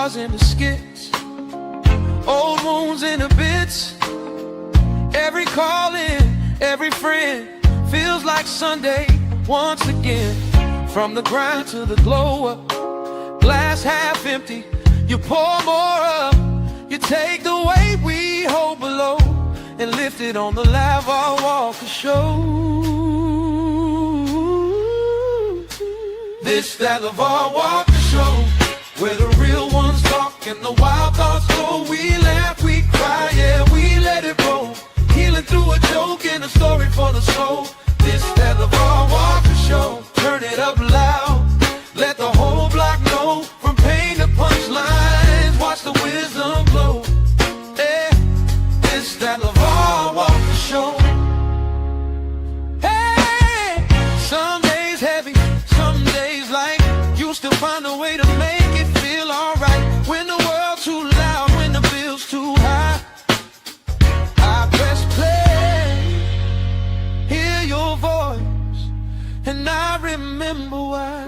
scars in the skits, old wounds in the bits. Every call in, every friend feels like Sunday once again. From the grind to the glow up, glass half empty, you pour more up. You take the weight we hold below and lift it on the lava walker show. This that lava walker show, where the real ones talk and the wild thoughts go. We laugh, we cry, yeah, we let it roll. Healing through a joke and a story for the soul. This that lava walker show, turn it up loud, let the whole block know. From pain to punchlines, watch the wisdom glow. Yeah, this that lava walker show. Hey, some days heavy, some days light. You still find a way to make it feel alright. When the world's too loud, when the bill's too high, I press play, hear your voice, and I remember why.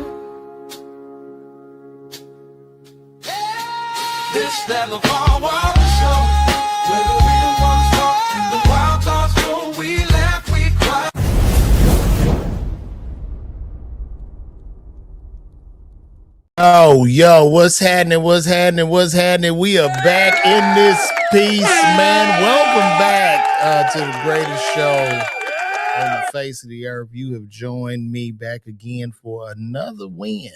This that LeVar Walker Show, where the real ones talk and the wild thoughts go. We laugh, we cry. Oh, yo, what's happening? What's happening? What's happening? We are back in this piece, man. Welcome back to the greatest show on the face of the earth. You have joined me back again for another win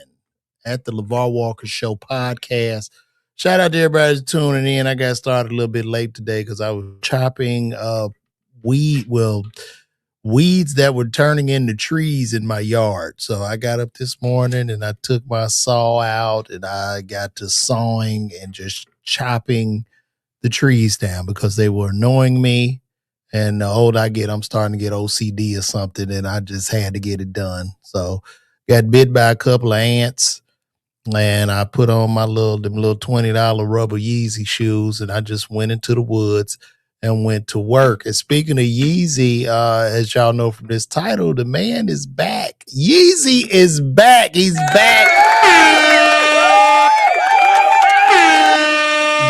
at the LeVar Walker Show podcast. Shout out to everybody who's tuning in. I got started a little bit late today because I was chopping weeds that were turning into trees in my yard. So I got up this morning and I took my saw out and I got to sawing and just chopping the trees down because they were annoying me. And the older I get, I'm starting to get OCD or something, and I just had to get it done. So got bit by a couple of ants. And I put on my little $20 rubber Yeezy shoes, and I just went into the woods and went to work. And speaking of Yeezy, as y'all know from this title, the man is back. Yeezy is back. He's back.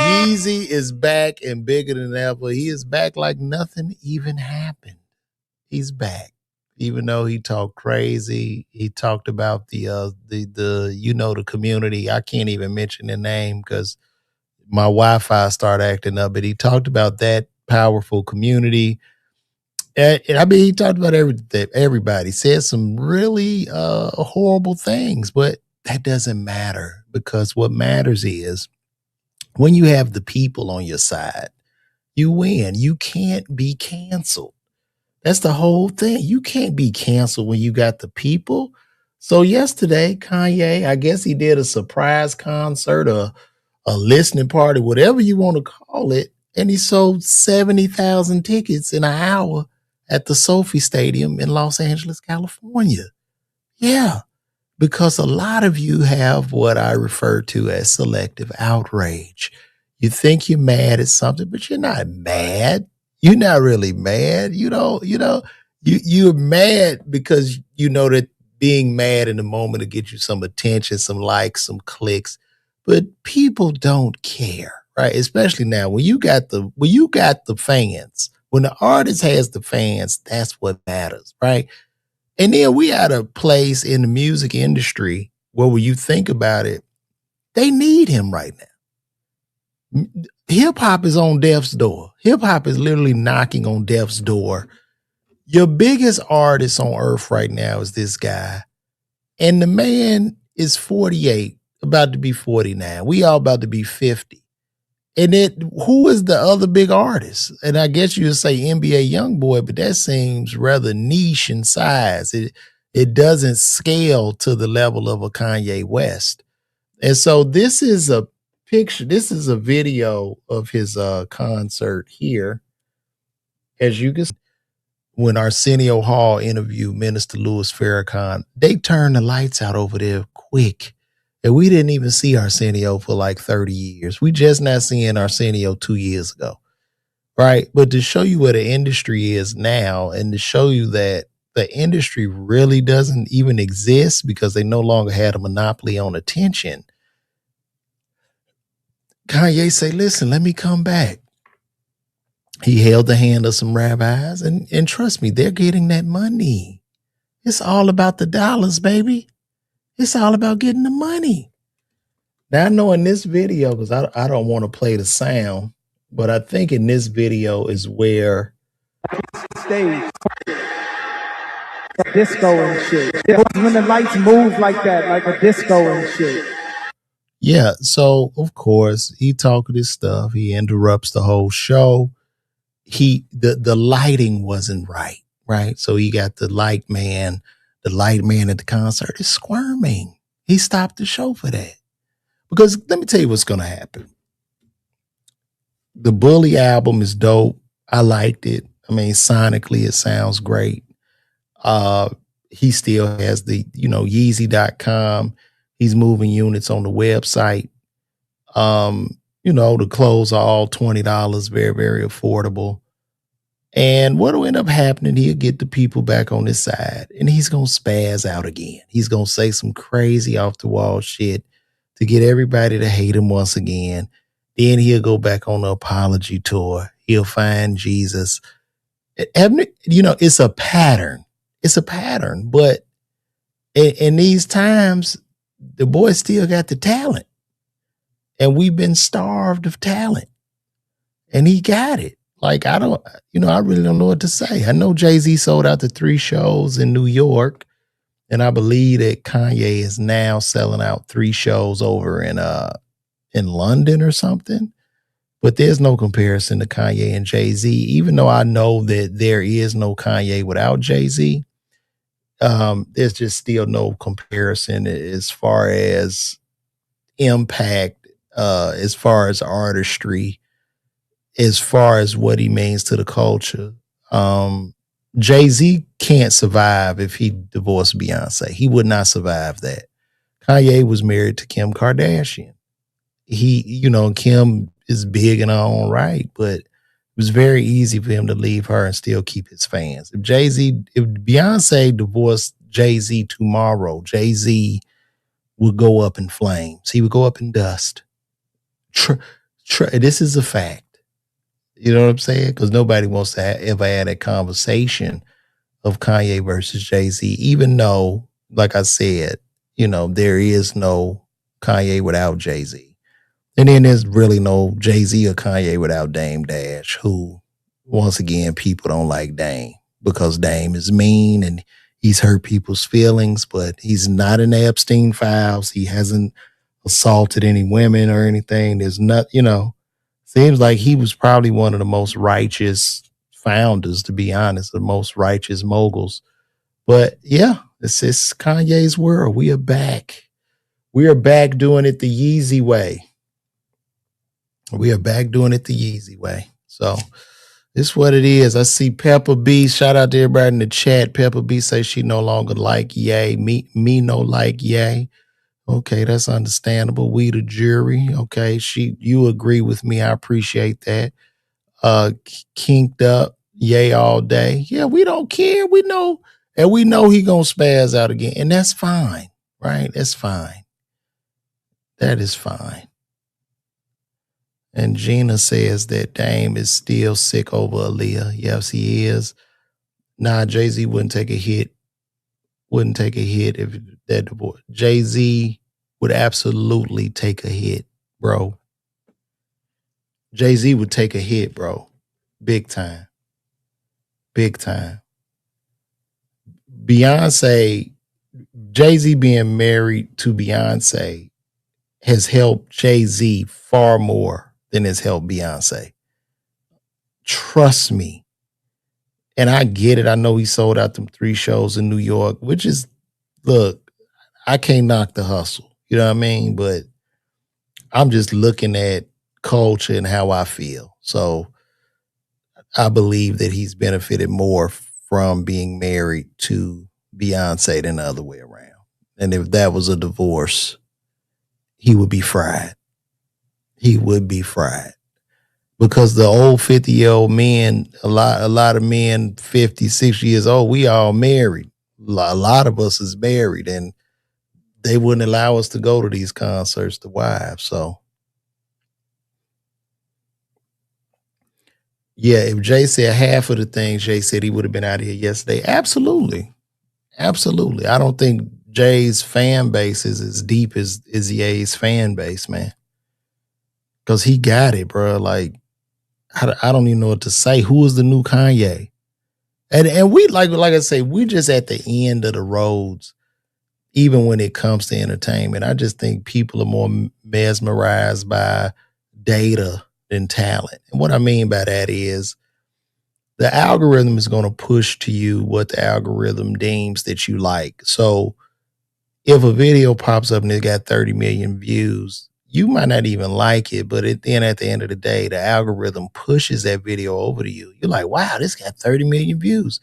Yeezy is back and bigger than ever. He is back like nothing even happened. He's back. Even though he talked crazy, he talked about the community. I can't even mention the name because my Wi-Fi started acting up, but he talked about that powerful community. And I mean, he talked about everybody, said some really horrible things, but that doesn't matter because what matters is when you have the people on your side, you win. You can't be canceled. That's the whole thing. You can't be canceled when you got the people. So yesterday, Kanye, I guess he did a surprise concert or a listening party, whatever you want to call it, and he sold 70,000 tickets in an hour at the Sophie Stadium in Los Angeles, California. Yeah, because a lot of you have what I refer to as selective outrage. You think you're mad at something, but you're not mad. You're not really mad. You're mad because you know that being mad in the moment will get you some attention, some likes, some clicks. But people don't care, right? Especially now when you got the fans, when the artist has the fans, that's what matters, right? And then we at a place in the music industry where when you think about it, they need him right now. Hip hop is on death's door. Hip hop is literally knocking on death's door. Your biggest artist on earth right now is this guy. And the man is 48, about to be 49. We all about to be 50. And who is the other big artist? And I guess you would say NBA Youngboy, but that seems rather niche in size. It doesn't scale to the level of a Kanye West. And so this is a picture. This is a video of his concert here. As you can see, when Arsenio Hall interviewed Minister Louis Farrakhan, they turned the lights out over there quick. And we didn't even see Arsenio for like 30 years. We just not seeing Arsenio 2 years ago. Right. But to show you where the industry is now and to show you that the industry really doesn't even exist because they no longer had a monopoly on attention. Kanye say, listen, let me come back. He held the hand of some rabbis, and trust me, they're getting that money. It's all about the dollars, baby. It's all about getting the money. Now, I know in this video, because I don't want to play the sound, but I think in this video is where stage disco and shit. When the lights move like that, like a disco and shit. Yeah, so of course he talking his stuff. He interrupts the whole show. The lighting wasn't right? So he got the light man at the concert is squirming. He stopped the show for that. Because let me tell you what's gonna happen. The Bully album is dope. I liked it. I mean, sonically it sounds great. He still has the, Yeezy.com. He's moving units on the website. The clothes are all $20, very, very affordable. And what'll end up happening, he'll get the people back on his side and he's going to spaz out again. He's going to say some crazy off the wall shit to get everybody to hate him once again. Then he'll go back on the apology tour. He'll find Jesus. It's a pattern. It's a pattern. But in these times, the boy still got the talent. And we've been starved of talent. And he got it. Like, I really don't know what to say. I know Jay-Z sold out to 3 shows in New York. And I believe that Kanye is now selling out 3 shows over in London or something. But there's no comparison to Kanye and Jay-Z, even though I know that there is no Kanye without Jay-Z. There's just still no comparison as far as impact, as far as artistry, as far as what he means to the culture. Jay-Z can't survive if he divorced Beyonce. He would not survive that. Kanye was married to Kim Kardashian. Kim is big in her own right, but it was very easy for him to leave her and still keep his fans. If Beyonce divorced Jay-Z tomorrow, Jay-Z would go up in flames. He would go up in dust. This is a fact. You know what I'm saying? Because nobody wants to ever have that conversation of Kanye versus Jay-Z, even though, like I said, there is no Kanye without Jay-Z. And then there's really no Jay-Z or Kanye without Dame Dash, who, once again, people don't like Dame because Dame is mean and he's hurt people's feelings, but he's not in the Epstein files. He hasn't assaulted any women or anything. There's not, seems like he was probably one of the most righteous founders, to be honest, the most righteous moguls. But yeah, it's Kanye's world. We are back. We are back doing it the Yeezy way. We are back doing it the Yeezy way. So it's what it is. I see Pepper B. Shout out to everybody in the chat. Pepper B says she no longer like Ye. Me no like Ye. Okay, that's understandable. We the jury. Okay, you agree with me. I appreciate that. Kinked up, Ye all day. Yeah, we don't care. We know, and we know he gonna spaz out again, and that's fine, right? That's fine. That is fine. And Gina says that Dame is still sick over Aaliyah. Yes, he is. Nah, Jay-Z wouldn't take a hit. Wouldn't take a hit if that divorce. Jay-Z would absolutely take a hit, bro. Jay-Z would take a hit, bro. Big time. Big time. Beyonce, Jay-Z being married to Beyonce has helped Jay-Z far more than has helped Beyonce. Trust me. And I get it. I know he sold out them 3 shows in New York, which is, look, I can't knock the hustle. You know what I mean? But I'm just looking at culture and how I feel. So I believe that he's benefited more from being married to Beyonce than the other way around. And if that was a divorce, he would be fried. He would be fried. Because the old 50-year-old men, a lot of men 50, 60 years old, we all married. A lot of us is married, and they wouldn't allow us to go to these concerts, the wives. So Yeah, if Jay said half of the things Jay said, he would have been out of here yesterday. Absolutely. Absolutely. I don't think Jay's fan base is as deep as Ye's fan base, man. Because he got it, bro. Like, I don't even know what to say. Who is the new Kanye? And we, like I say, we just at the end of the roads, even when it comes to entertainment. I just think people are more mesmerized by data than talent. And what I mean by that is the algorithm is going to push to you what the algorithm deems that you like. So if a video pops up and it got 30 million views, you might not even like it, but then at the end of the day, the algorithm pushes that video over to you. You're like, wow, this got 30 million views.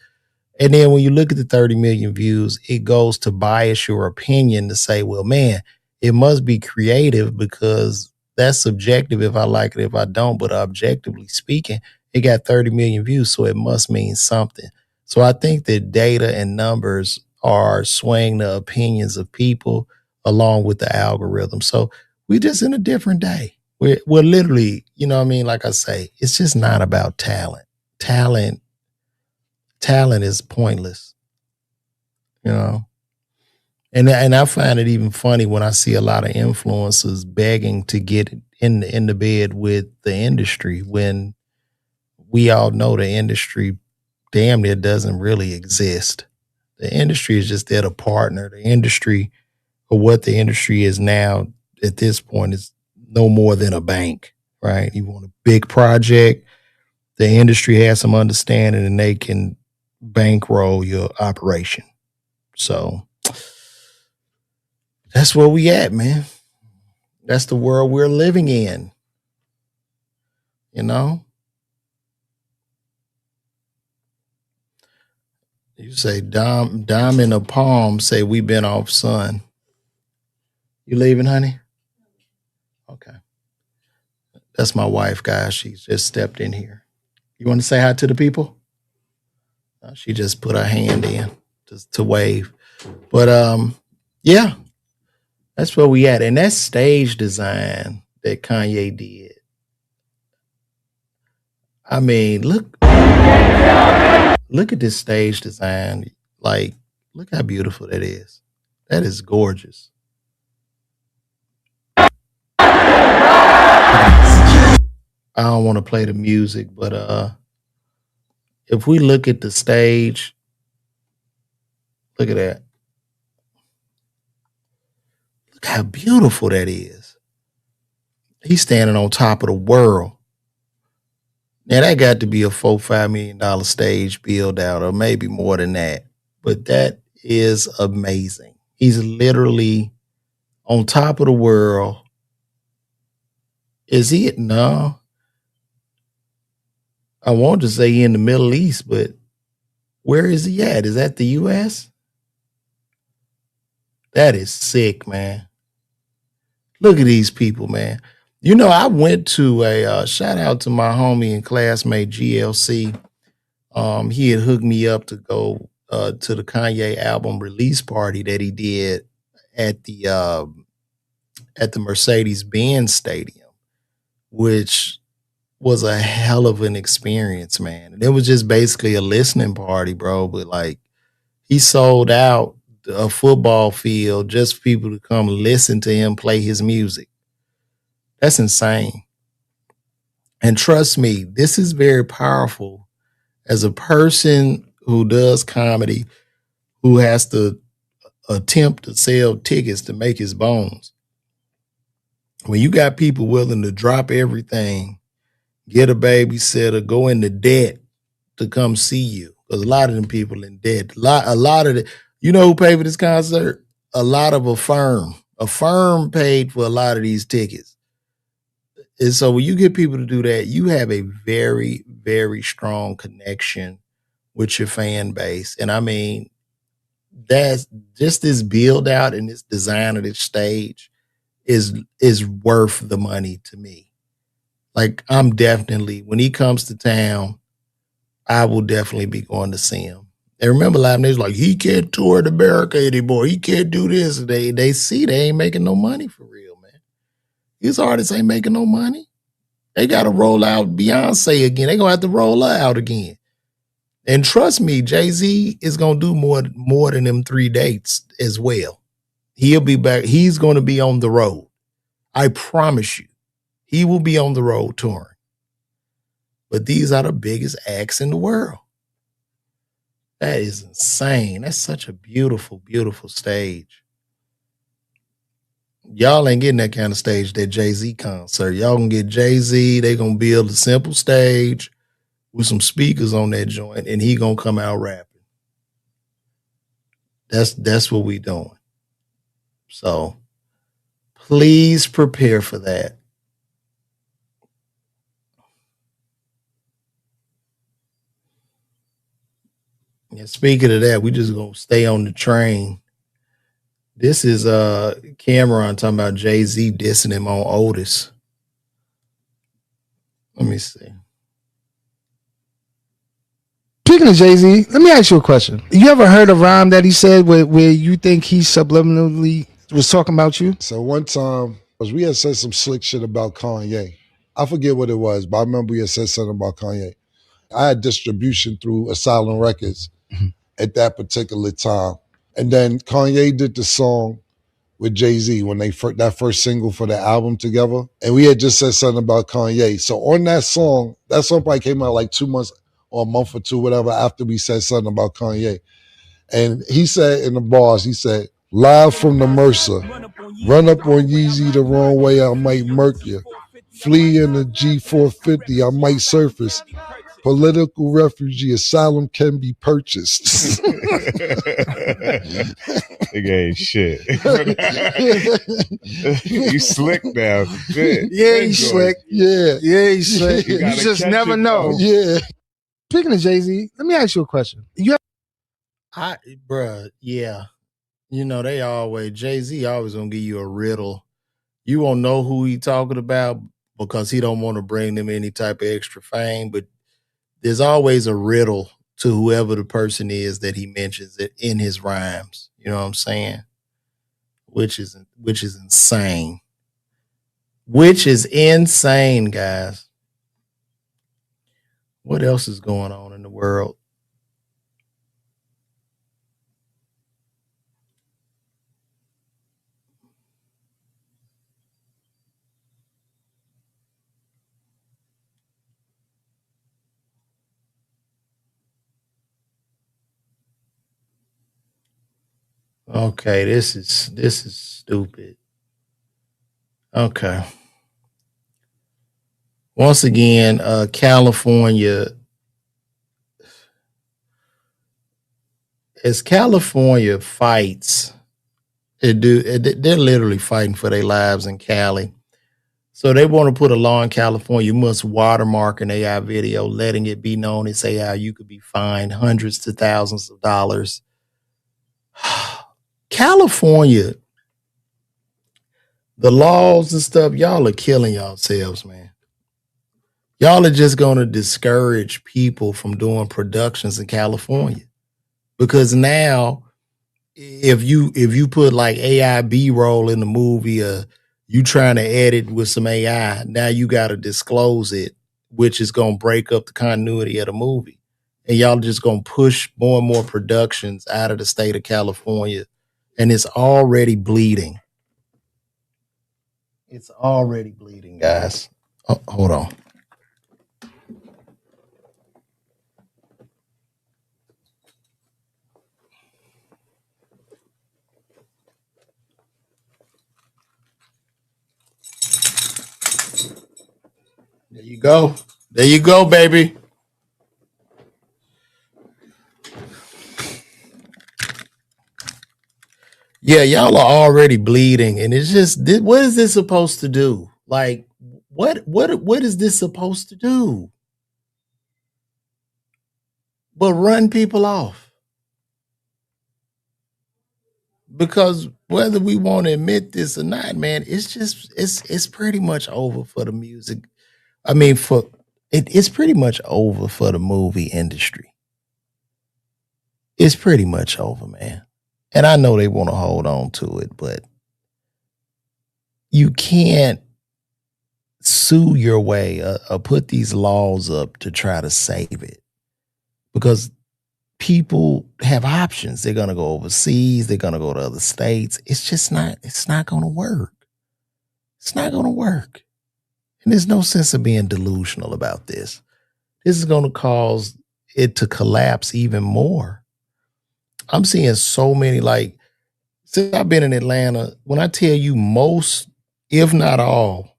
And then when you look at the 30 million views, it goes to bias your opinion to say, well, man, it must be creative because that's subjective if I like it, if I don't. But objectively speaking, it got 30 million views, so it must mean something. So I think that data and numbers are swaying the opinions of people along with the algorithm. So we're just in a different day. We're literally, you know what I mean? Like I say, it's just not about talent. Talent is pointless, you know. And I find it even funny when I see a lot of influencers begging to get in the bed with the industry when we all know the industry damn near doesn't really exist. The industry is just there to partner. The industry, or what the industry is now at this point, is no more than a bank, right? You want a big project, the industry has some understanding and they can bankroll your operation. So that's where we at, man. That's the world we're living in. You know? You say Dom in a palm say we been off sun. You leaving, honey? Okay. That's my wife, guys. She's just stepped in here. You want to say hi to the people? She just put her hand in just to wave. But yeah, that's where we at. And that stage design that Kanye did. I mean, look at this stage design. Like, look how beautiful that is. That is gorgeous. I don't want to play the music, but if we look at the stage, look at that. Look how beautiful that is. He's standing on top of the world. Now that got to be a $4-5 million stage build out, or maybe more than that. But that is amazing. He's literally on top of the world. Is he? No. I want to say in the Middle East, but where is he at? Is that the US? That is sick, man. Look at these people, man. You know, I went to a shout out to my homie and classmate GLC. He had hooked me up to go to the Kanye album release party that he did at the Mercedes-Benz Stadium, which was a hell of an experience, man. And it was just basically a listening party, bro. But like, he sold out a football field just for people to come listen to him play his music. That's insane. And trust me, this is very powerful as a person who does comedy, who has to attempt to sell tickets to make his bones. When you got people willing to drop everything, get a babysitter, go into debt to come see you, because a lot of them people in debt. A lot of the, you know who paid for this concert? A lot of a firm. A firm paid for a lot of these tickets. And so when you get people to do that, you have a very, very strong connection with your fan base. And I mean, that's just this build out and this design of this stage is worth the money to me. Like, I'm definitely, when he comes to town, I will definitely be going to see him. And remember, a lot of niggas like, he can't tour the America anymore. He can't do this. They see they ain't making no money for real, man. These artists ain't making no money. They got to roll out Beyonce again. They gonna have to roll her out again. And trust me, Jay-Z is gonna do more than them 3 dates as well. He'll be back. He's gonna be on the road. I promise you, he will be on the road touring. But these are the biggest acts in the world. That is insane. That's such a beautiful, beautiful stage. Y'all ain't getting that kind of stage, that Jay-Z concert. Y'all gonna get Jay-Z. They gonna build a simple stage with some speakers on that joint, and he gonna come out rapping. That's what we doing. So please prepare for that. And speaking of that, we just gonna stay on the train. This is Cameron talking about Jay-Z dissing him on Otis. Let me see. Speaking of Jay-Z, let me ask you a question. You ever heard a rhyme that he said where you think he subliminally was talking about you? So one time, we had said some slick shit about Kanye. I forget what it was, but I remember we had said something about Kanye. I had distribution through Asylum Records at that particular time. And then Kanye did the song with Jay-Z when that first single for the album together. And we had just said something about Kanye. So on that song probably came out like 2 months or a month or two, whatever, after we said something about Kanye. And he said in the bars, he said, live from the Mercer, run up on Yeezy the wrong way, I might murk you. Flee in the G450, I might surface. Political refugee asylum can be purchased. Nigga ain't shit. You slick now. Yeah, he's slick. Yeah, he's slick. You just never it, know. though. Yeah. Speaking of Jay-Z, let me ask you a question. Bruh, yeah. You know, Jay-Z always gonna give you a riddle. You won't know who he talking about because he don't want to bring them any type of extra fame, but there's always a riddle to whoever the person is that he mentions it in his rhymes. You know what I'm saying? Which is insane. Which is insane, guys. What else is going on in the world? Okay, this is stupid. Okay. Once again, California. As California fights, they're literally fighting for their lives in Cali. So they want to put a law in California. You must watermark an AI video, letting it be known as AI. You could be fined hundreds to thousands of dollars. California, the laws and stuff, y'all are killing yourselves, man. Y'all are just going to discourage people from doing productions in California. Because now, if you put like AI B-roll in the movie, you trying to edit with some AI, now you got to disclose it, which is going to break up the continuity of the movie. And y'all just going to push more and more productions out of the state of California. And it's already bleeding. It's already bleeding, guys. Oh, hold on. There you go. There you go, baby. Yeah, y'all are already bleeding, and it's just, what is this supposed to do? Like, what is this supposed to do? But run people off. Because whether we want to admit this or not, man, it's pretty much over for the music. I mean, it's pretty much over for the movie industry. It's pretty much over, man. And I know they want to hold on to it, but you can't sue your way or put these laws up to try to save it, because people have options. They're going to go overseas. They're going to go to other states. It's not going to work. It's not going to work. And there's no sense of being delusional about this. This is going to cause it to collapse even more. I'm seeing so many, like, since I've been in Atlanta, when I tell you most, if not all,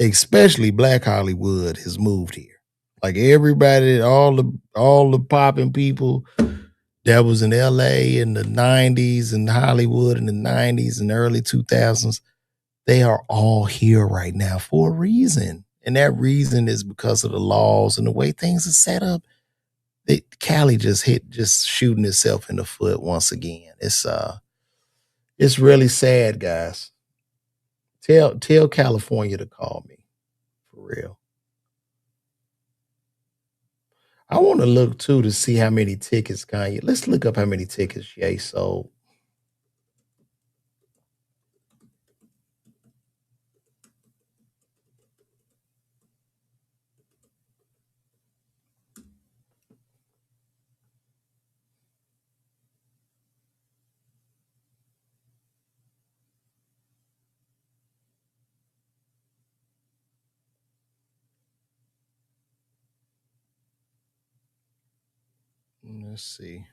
especially Black Hollywood has moved here. Like everybody, all the popping people that was in LA in the 90s and Hollywood in the 90s and early 2000s, they are all here right now for a reason. And that reason is because of the laws and the way things are set up. Cali just shooting itself in the foot once again. It's really sad, guys. Tell California to call me for real. I want to look too to see how many tickets Kanye. Let's look up how many tickets Ye sold. Let's see.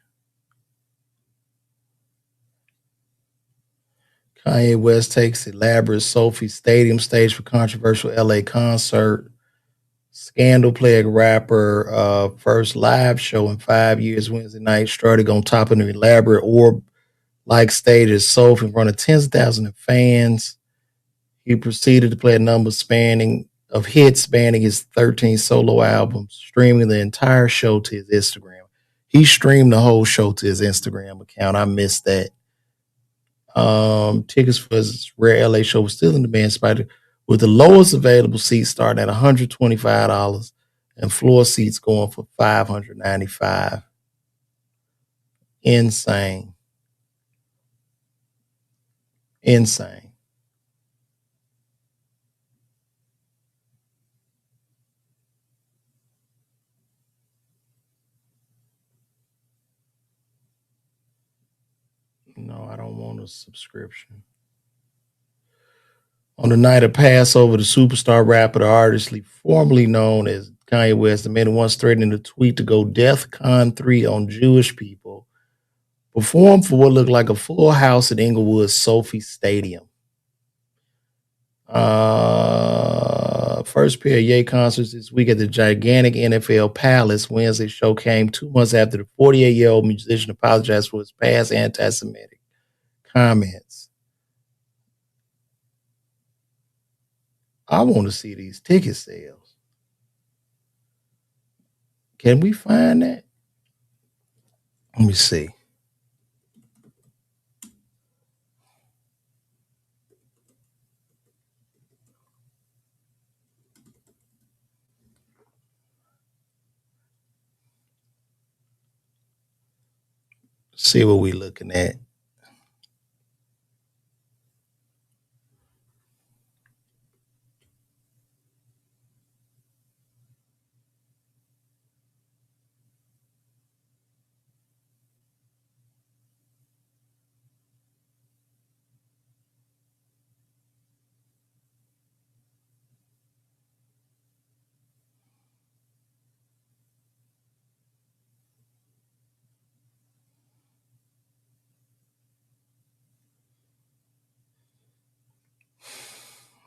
Kanye West takes elaborate Sophie Stadium stage for controversial LA concert. Scandal plagued rapper first live show in 5 years Wednesday night started on top of an elaborate orb like stage at Sophie in front of tens of thousands of fans. He proceeded to play a number of hits spanning his 13 solo albums, streaming the entire show to his Instagram. He streamed the whole show to his Instagram account. I missed that. Tickets for his rare LA show were still in demand, with the lowest available seats starting at $125 and floor seats going for $595. Insane. Insane. No, I don't want a subscription. On the night of Passover, the superstar rapper, the artist formerly known as Kanye West, the man who once threatened to tweet to go DEFCON 3 on Jewish people, performed for what looked like a full house at Inglewood's Sophie Stadium. First pair of Ye concerts this week at the gigantic NFL Palace. Wednesday show came 2 months after the 48-year-old musician apologized for his past anti-Semitic comments. I want to see these ticket sales. Can we find that? Let me see. See what we looking at.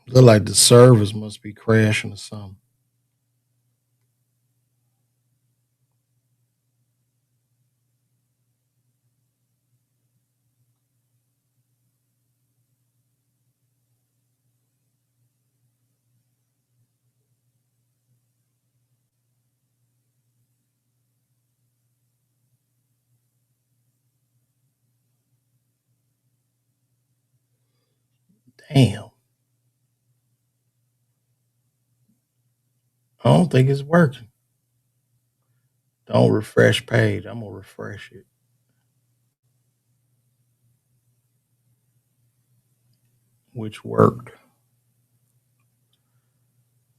Look like the servers must be crashing or something. Damn. I don't think it's working. Don't refresh page. I'm going to refresh it. Which worked.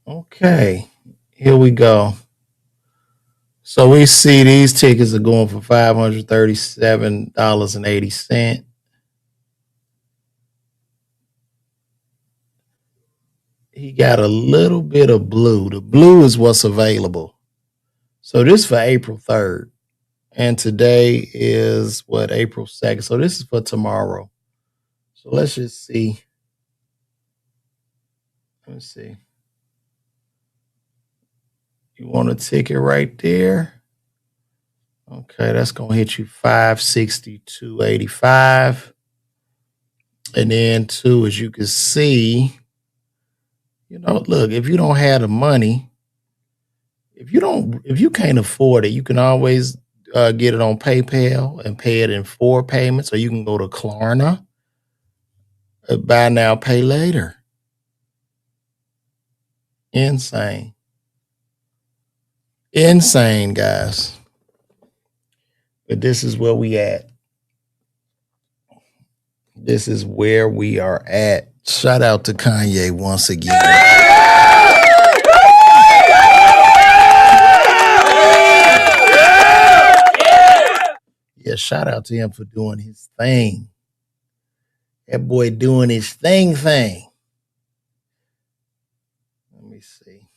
Okay, here we go. So we see these tickets are going for $537.80. He got a little bit of blue. The blue is what's available. So this is for April 3rd. And today is what, April 2nd. So this is for tomorrow. So let's just see. Let's see. You want a ticket right there? Okay, that's gonna hit you $562.85. And then too, as you can see, look, if you don't have the money, if you can't afford it, you can always get it on PayPal and pay it in 4 payments, or you can go to Klarna, buy now, pay later. Insane, guys. But this is where we at. This is where we are at. Shout out to Kanye once again. Yeah, shout out to him for doing his thing. That boy doing his thing. Let me see.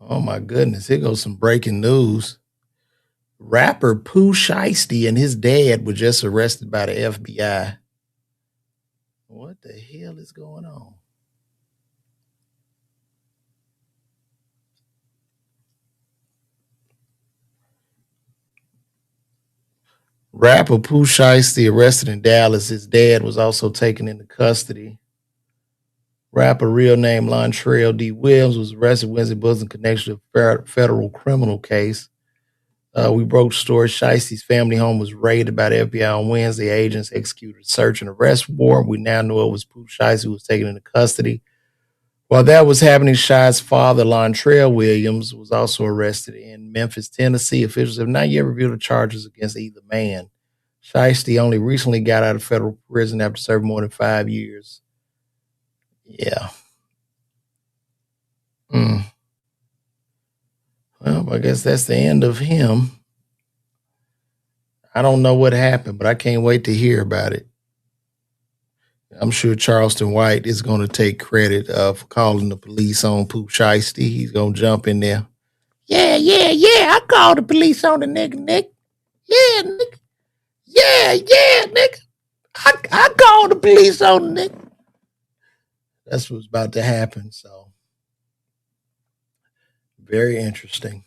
Oh my goodness, here goes some breaking news. Rapper Pooh Shiesty and his dad were just arrested by the FBI. What the hell is going on? Rapper Pooh Shiesty arrested in Dallas. His dad was also taken into custody. Rapper real name Lontrell D. Williams was arrested Wednesday in connection to a federal criminal case. We broke the story. Shiesty's family home was raided by the FBI on Wednesday. Agents executed a search and arrest warrant. We now know it was Pooh Shiesty who was taken into custody. While that was happening, Shy's father, Lontrell Williams, was also arrested in Memphis, Tennessee. Officials have not yet revealed the charges against either man. Shiesty only recently got out of federal prison after serving more than 5 years. Yeah. Well, I guess that's the end of him. I don't know what happened, but I can't wait to hear about it. I'm sure Charleston White is going to take credit for calling the police on Pooh Shiesty. He's going to jump in there. Yeah. I called the police on the nigga, Nick. Yeah, Nick. Yeah, Nick. I called the police on the nigga. That's what's about to happen. So, very interesting.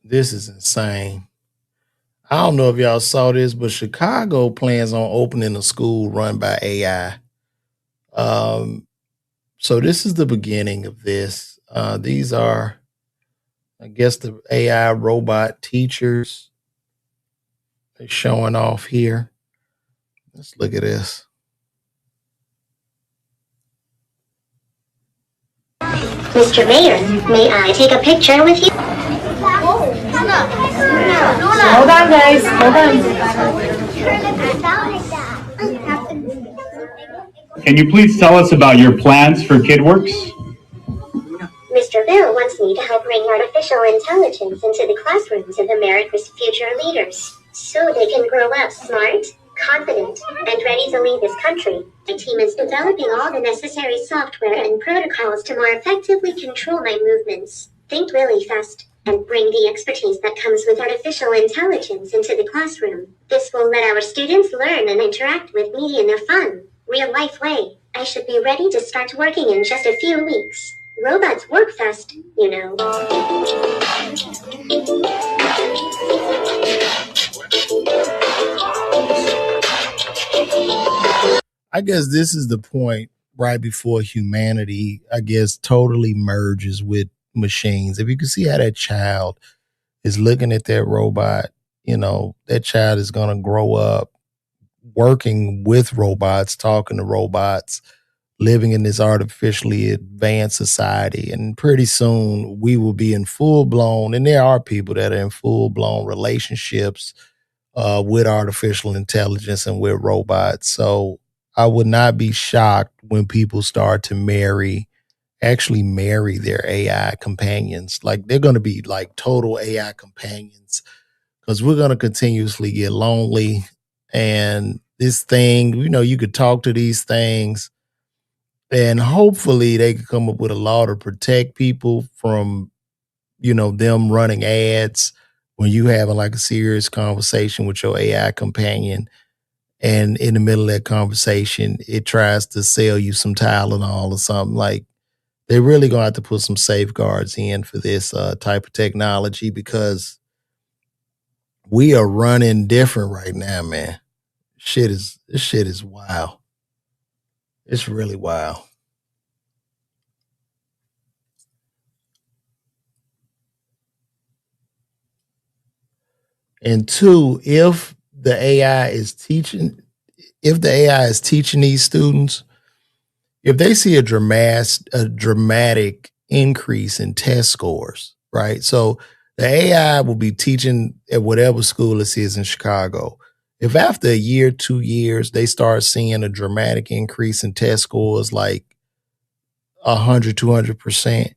This is insane. I don't know if y'all saw this, but Chicago plans on opening a school run by AI. So this is the beginning of this. These are, I guess, the AI robot teachers. They're showing off here. Let's look at this. Mr. Mayor, may I take a picture with you? Hold on, guys. Hold on. Can you please tell us about your plans for KidWorks? Mr. Bill wants me to help bring artificial intelligence into the classrooms of America's future leaders, so they can grow up smart, confident, and ready to lead this country. My team is developing all the necessary software and protocols to more effectively control my movements, think really fast, and bring the expertise that comes with artificial intelligence into the classroom. This will let our students learn and interact with me in a fun, real-life way. I should be ready to start working in just a few weeks. Robots work fast, you know. I guess this is the point right before humanity, I guess, totally merges with machines. If you can see how that child is looking at that robot, that child is going to grow up working with robots, talking to robots, living in this artificially advanced society. And pretty soon we will be in full blown, and there are people that are in full blown relationships with artificial intelligence and with robots. So I would not be shocked when people start to actually marry their AI companions. Like they're going to be like total AI companions because we're going to continuously get lonely. And this thing, you could talk to these things and hopefully they could come up with a law to protect people from, them running ads when you having like a serious conversation with your AI companion. And in the middle of that conversation, it tries to sell you some Tylenol or something. Like they're really going to have to put some safeguards in for this type of technology because we are running different right now, man. This shit is wild. It's really wild. And two, if the AI is teaching these students, if they see a dramatic increase in test scores, right? So the AI will be teaching at whatever school this is in Chicago. If after a year, 2 years, they start seeing a dramatic increase in test scores like 100, 200%,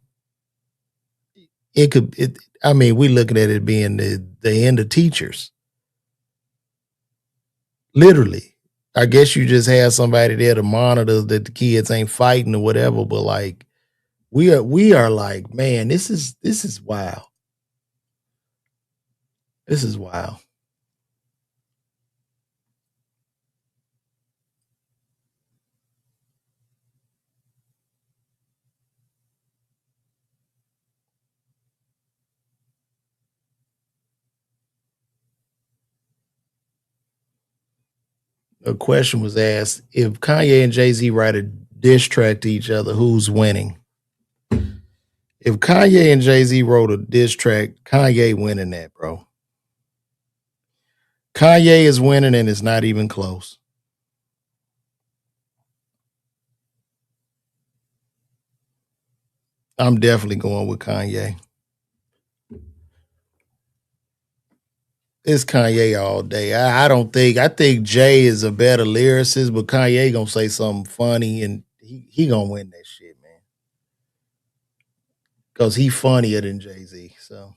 we looking at it being the end of teachers. Literally. I guess you just have somebody there to monitor that the kids ain't fighting or whatever, but like we are like, man, this is wild. This is wild. A question was asked, if Kanye and Jay-Z write a diss track to each other, who's winning? If Kanye and Jay-Z wrote a diss track, Kanye winning that, bro. Kanye is winning and it's not even close. I'm definitely going with Kanye. It's Kanye all day. I think Jay is a better lyricist, but Kanye gonna say something funny and he gonna win that shit, man. Cause he funnier than Jay-Z. So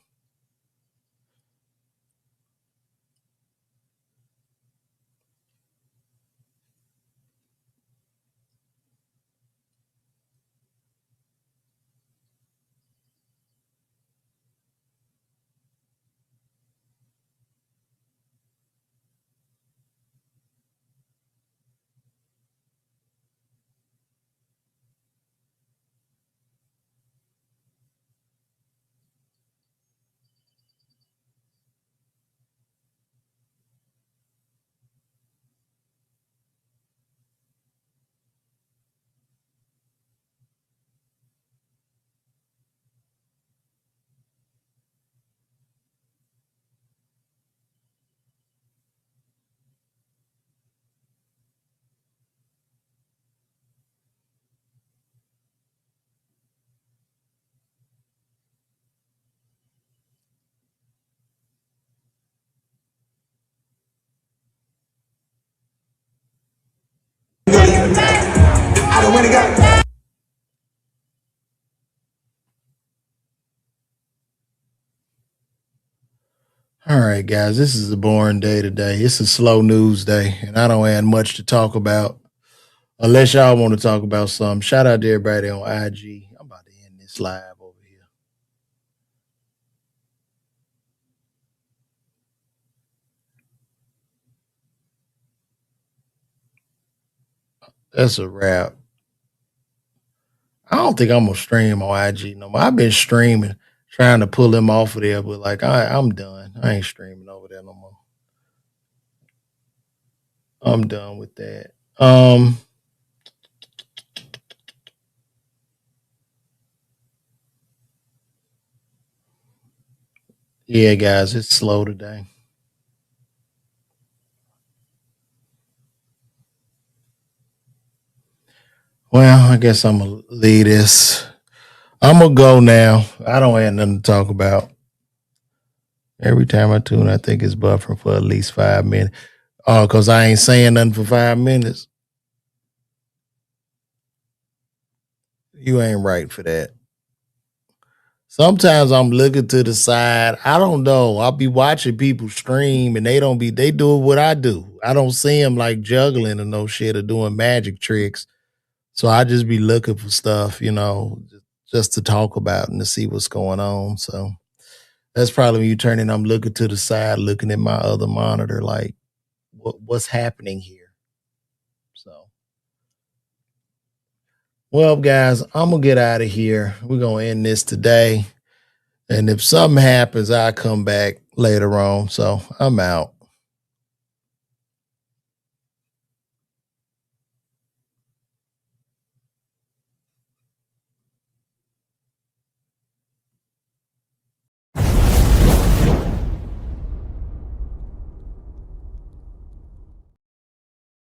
all right, guys, this is a boring day today. It's a slow news day, and I don't have much to talk about unless y'all want to talk about something. Shout out to everybody on IG. I'm about to end this live over here. That's a wrap. I don't think I'm gonna stream on IG no more. I've been streaming, trying to pull him off of there, but like I'm done. I ain't streaming over there no more. I'm done with that. Yeah, guys, it's slow today. Well, I guess I'm gonna leave this. I'm gonna go now. I don't have nothing to talk about. Every time I tune, I think it's buffering for at least 5 minutes. Oh, because I ain't saying nothing for 5 minutes. You ain't right for that. Sometimes I'm looking to the side. I don't know. I'll be watching people stream and they do what I do. I don't see them like juggling or no shit or doing magic tricks. So I just be looking for stuff, just to talk about and to see what's going on. So that's probably when you turn in, I'm looking to the side, looking at my other monitor, like what's happening here. So, well, guys, I'm gonna get out of here. We're gonna end this today. And if something happens, I'll come back later on. So I'm out.